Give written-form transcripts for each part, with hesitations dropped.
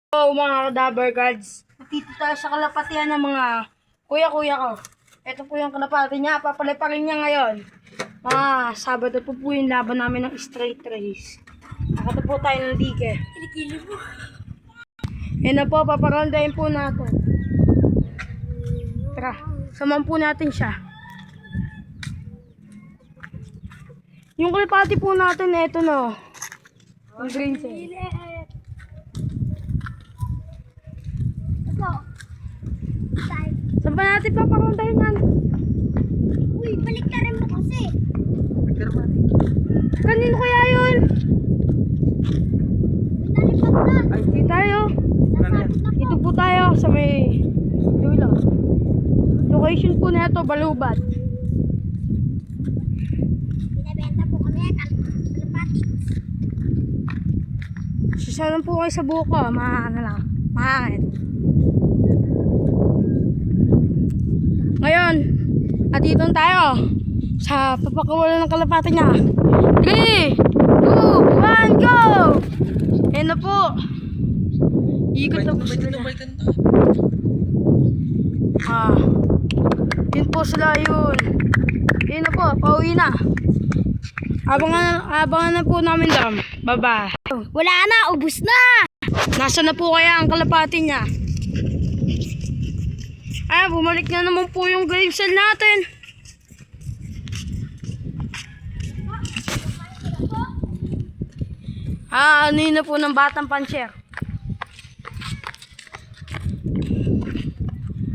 Hello mga Kadaver Guards. Dito tayo sa kalapatian ng mga kuya-kuya ko. Ito po yung kalapati niya. Papaliparin niya ngayon. Sabado po yung laban namin ng straight race. Nakata po tayo ng dike. Yan na po, paparoundahin po natin. Tara, saman po natin siya. Yung kalapati po natin, eto no. Yung green cell. Saan ba natin paparoundahin yan? Uy, balik ka rin mo kasi. Kanino kaya yun? Nalipat na. Ay, di tayo. Dito po tayo sa may dulo. Location po na ito, Balubat. Binabenta po kami ang kalapati. Susalan po kayo sa buko, mahangin. Ngayon, at dito tayo sa papakawalan ng kalapati niya. 3, 2, 1, go! Ayan na po. Ikot na po sila. Yun po sila yun. Yun na po, pauwi na. Abangan na po namin dam. Bye-bye. Wala na, ubus na. Nasa na po kaya ang kalapati niya? Bumalik na naman po yung grave cell natin. Ano yun na po ng batang panser.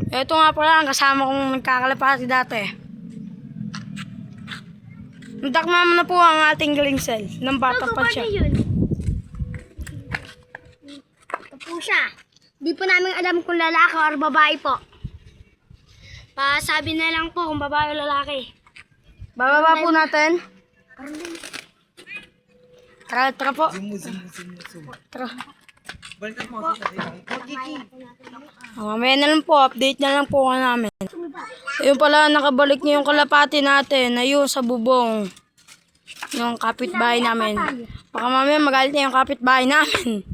Ito nga pala ang kasama kong nagkakalapati dati. Nadakma na po ang ating grave cell ng batang panser. Ito po siya. Di po namin alam kung lalaki or babae po. Pasabi na lang po kung babae o lalaki. Bababa po natin. Tara po. Tara. Mamaya na lang po, update na lang po namin. Yung pala, nakabalik niyo yung kalapati natin. Ayun, sa bubong. Yung kapitbahay namin. Baka mamaya magalit na yung kapitbahay namin.